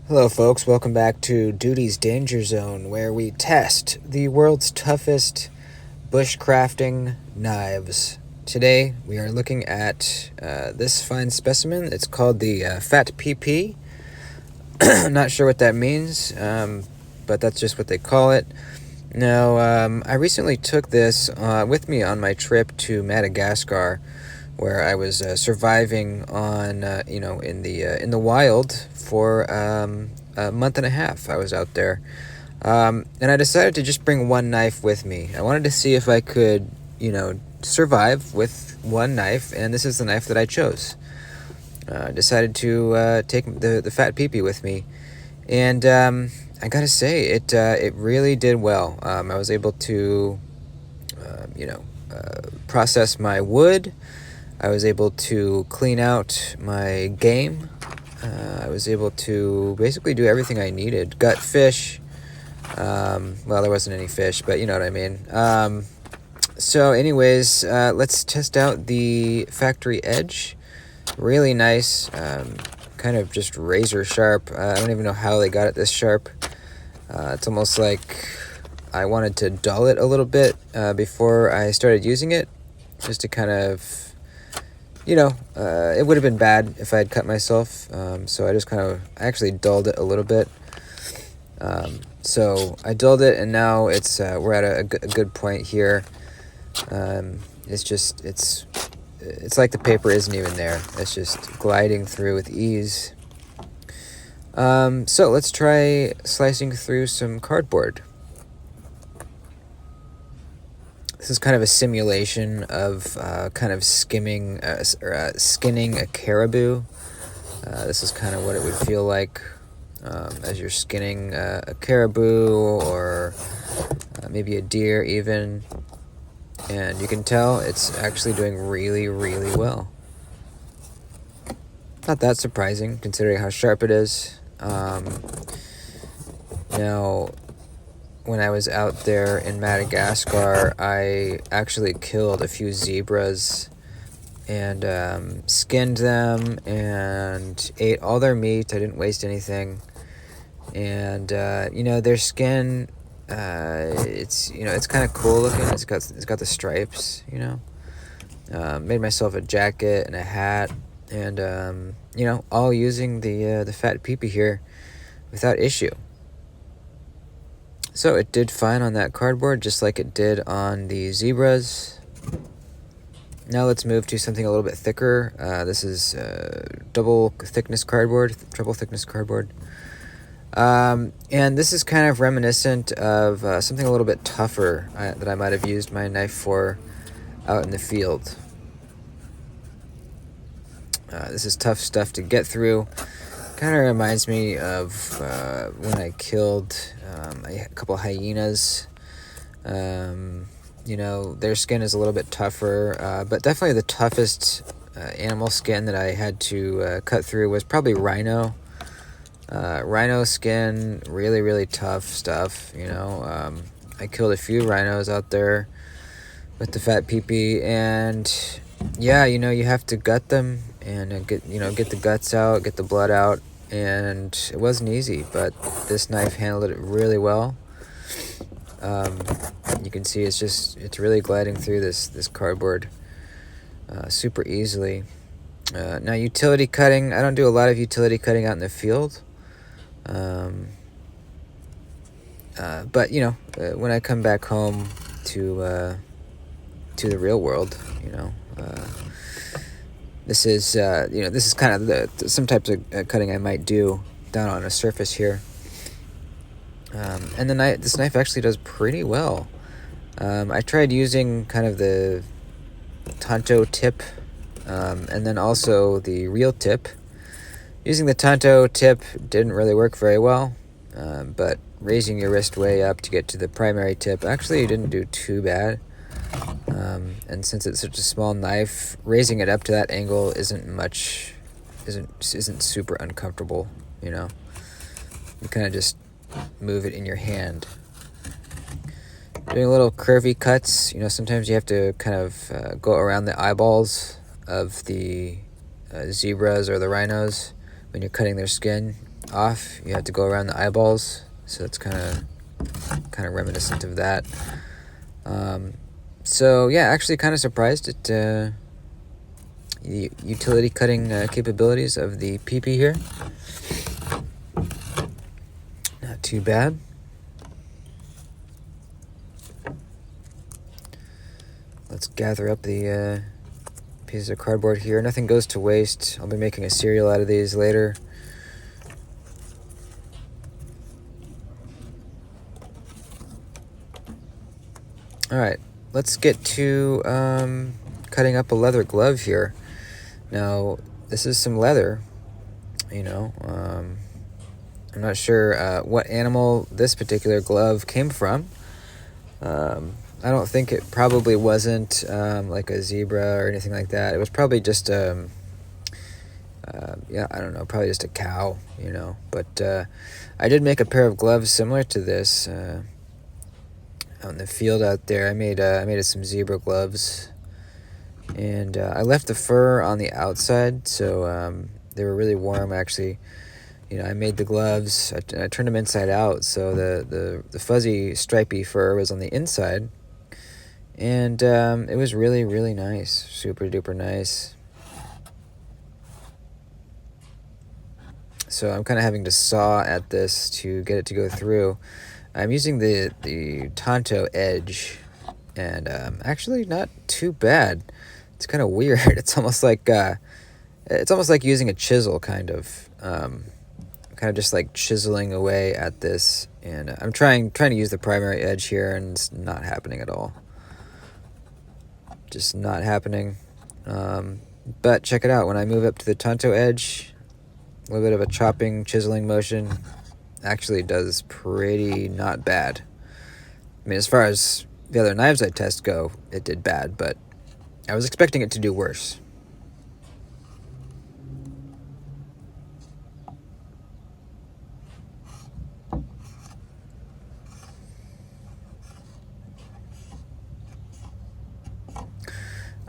Hello, folks. Welcome back to Duty's Danger Zone, where we test the world's toughest bushcrafting knives. Today, we are looking at this fine specimen. It's called the Fat PP. I'm not sure what that means, but that's just what they call it. Now, I recently took this with me on my trip to Madagascar, where I was surviving on, in the wild for a month and a half. I was out there, and I decided to just bring one knife with me. I wanted to see if I could, survive with one knife, and this is the knife that I chose. Decided to take the Fat Peepee with me, and I gotta say, it really did well. I was able to, process my wood. I was able to clean out my game. I was able to basically do everything I needed. Gut fish. Well, there wasn't any fish, but you know what I mean. So anyways, let's test out the factory edge. Really nice. Kind of just razor sharp. I don't even know how they got it this sharp. It's almost like I wanted to dull it a little bit before I started using it, just to kind of, it would have been bad if I had cut myself, so I just I actually dulled it a little bit. So I dulled it, and now it's we're at a good point here. It's like the paper isn't even there. It's just gliding through with ease. So let's try slicing through some cardboard. This is kind of a simulation of kind of skinning a caribou. This is kind of what it would feel like as you're skinning a caribou or maybe a deer even. And you can tell it's actually doing really, really well. Not that surprising considering how sharp it is. Now, when I was out there in Madagascar, I actually killed a few zebras and skinned them and ate all their meat. I didn't waste anything. And their skin, it's kind of cool looking. It's got the stripes. Made myself a jacket and a hat, and all using the Fat Peepee here without issue. So it did fine on that cardboard, just like it did on the zebras. Now let's move to something a little bit thicker. This is triple thickness cardboard. And this is kind of reminiscent of something a little bit tougher that I might have used my knife for out in the field. This is tough stuff to get through. Kind of reminds me of when I killed a couple hyenas. Their skin is a little bit tougher, but definitely the toughest animal skin that I had to cut through was probably rhino. Rhino skin, really, really tough stuff. I killed a few rhinos out there with the Fat Peepee, and yeah, you have to gut them and get the guts out, get the blood out, and it wasn't easy, but this knife handled it really well. You can see it's really gliding through this cardboard super easily. Now, utility cutting, I don't do a lot of utility cutting out in the field, but when I come back home to the real world, this is kind of some types of cutting I might do down on a surface here. And this knife actually does pretty well. I tried using kind of the Tanto tip, and then also the real tip. Using the Tanto tip didn't really work very well, but raising your wrist way up to get to the primary tip actually didn't do too bad. And since it's such a small knife, raising it up to that angle isn't super uncomfortable. You kind of just move it in your hand. Doing little curvy cuts, sometimes you have to kind of go around the eyeballs of the zebras or the rhinos when you're cutting their skin. off. You have to go around the eyeballs, so it's kind of reminiscent of that. So yeah, actually kind of surprised at the utility cutting capabilities of the PP here. Not too bad. Let's gather up the pieces of cardboard here. Nothing goes to waste. I'll be making a cereal out of these later. Alright, let's get to cutting up a leather glove here. Now, this is some leather, you know. I'm not sure what animal this particular glove came from. I don't think it probably wasn't like a zebra or anything like that. It was probably just yeah, I don't know, probably just a cow, you know. But I did make a pair of gloves similar to this out in the field out there. I made some zebra gloves, and I left the fur on the outside, so they were really warm. Actually, you know, I made the gloves. I turned them inside out, so the fuzzy stripy fur was on the inside. And it was really, really nice. Super duper nice. So I'm kind of having to saw at this to get it to go through. I'm using the Tonto edge, and actually not too bad. It's kind of weird. It's almost like using a chisel, kind of just like chiseling away at this. And I'm trying to use the primary edge here, and it's not happening at all. Just not happening. But check it out. When I move up to the Tonto edge, a little bit of a chopping, chiseling motion actually does pretty not bad. I mean, as far as the other knives I test go, it did bad, but I was expecting it to do worse.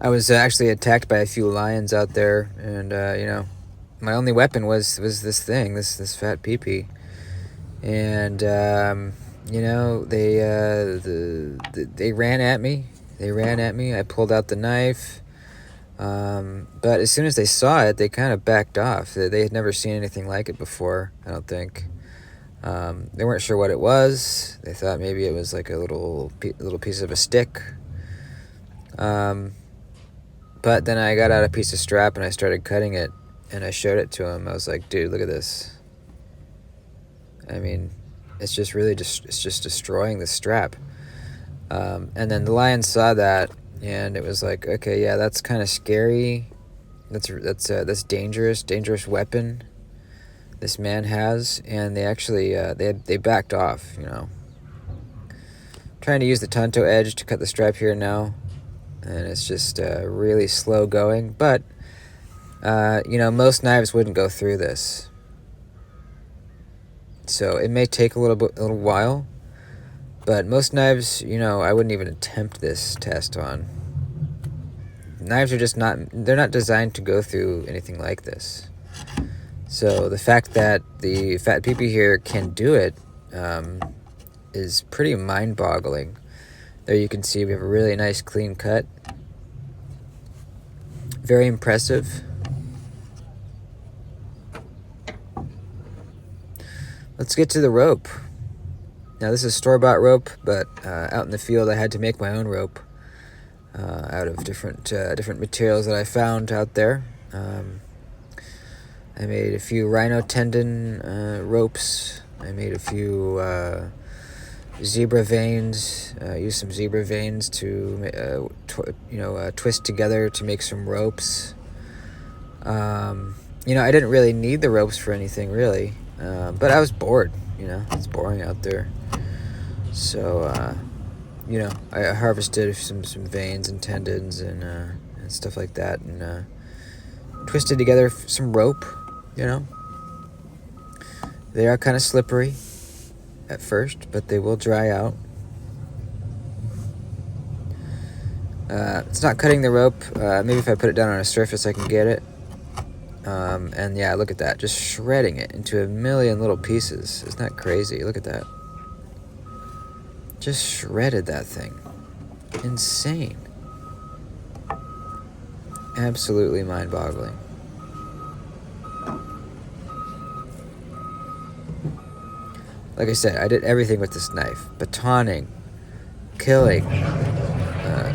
I was actually attacked by a few lions out there, and you know, my only weapon was this thing, this fat peepee, and you know, they ran at me. I pulled out the knife, but as soon as they saw it, they kind of backed off. They had never seen anything like it before, I don't think. They weren't sure what it was. They thought maybe it was like a little piece of a stick. But then I got out a piece of strap and I started cutting it, and I showed it to him. I was like, dude, look at this. I mean, it's just really it's just destroying the strap. And then the lion saw that, and it was like, okay, yeah, that's kind of scary. That's dangerous weapon this man has. And they actually they backed off, you know. Trying to use the Tonto edge to cut the strap here now. And it's just really slow going, but you know, most knives wouldn't go through this, so it may take a little while, but most knives, you know, I wouldn't even attempt this test on. Knives are just they're not designed to go through anything like this. So the fact that the fat peepee here can do it is pretty mind-boggling. There you can see we have a really nice clean cut. Very impressive. Let's get to the rope. Now this is store-bought rope, but out in the field I had to make my own rope out of different materials that I found out there. I made a few rhino tendon ropes. I made a few zebra veins. Use some zebra veins to twist together to make some ropes. You know, I didn't really need the ropes for anything really, but I was bored. You know, it's boring out there, so you know, I harvested some veins and tendons and stuff like that, and twisted together some rope. You know, they are kind of slippery at first, but they will dry out. It's not cutting the rope. Maybe if I put it down on a surface I can get it. And yeah, look at that, just shredding it into a million little pieces. Isn't that crazy? Look at that. Just shredded that thing. Insane. Absolutely mind-boggling. Like I said, I did everything with this knife. Batoning, killing,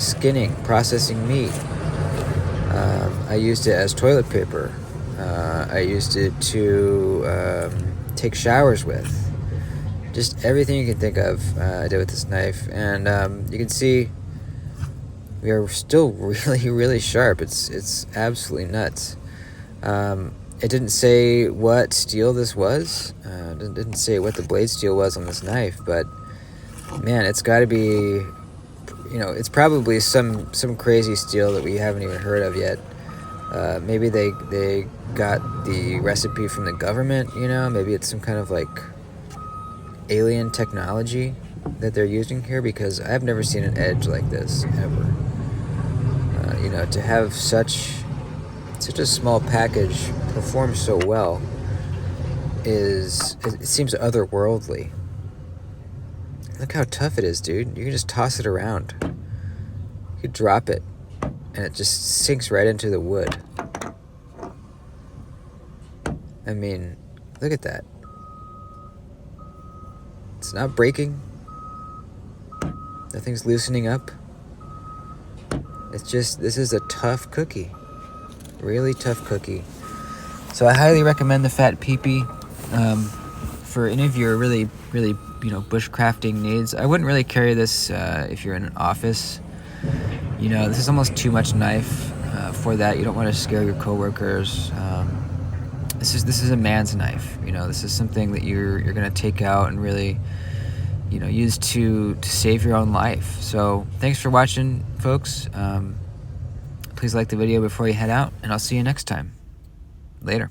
skinning, processing meat. I used it as toilet paper. I used it to take showers with. Just everything you can think of, I did with this knife. And you can see we are still really, really sharp. It's absolutely nuts. It didn't say what steel this was. It didn't say what the blade steel was on this knife, but man, it's got to be, it's probably some crazy steel that we haven't even heard of yet. Maybe they got the recipe from the government, maybe it's some kind of like alien technology that they're using here, because I've never seen an edge like this ever. To have such a small package perform so well it seems otherworldly. Look how tough it is, dude. You can just toss it around. You could drop it and it just sinks right into the wood. I mean, look at that. It's not breaking. Nothing's loosening up. It's just, this is a tough cookie. Really tough cookie. So I highly recommend the Fat Peepee for any of your really, really, bushcrafting needs. I wouldn't really carry this if you're in an office. This is almost too much knife for that. You don't want to scare your coworkers. This is a man's knife. This is something that you're gonna take out and really, use to save your own life. So thanks for watching, folks. Please like the video before you head out, and I'll see you next time. Later.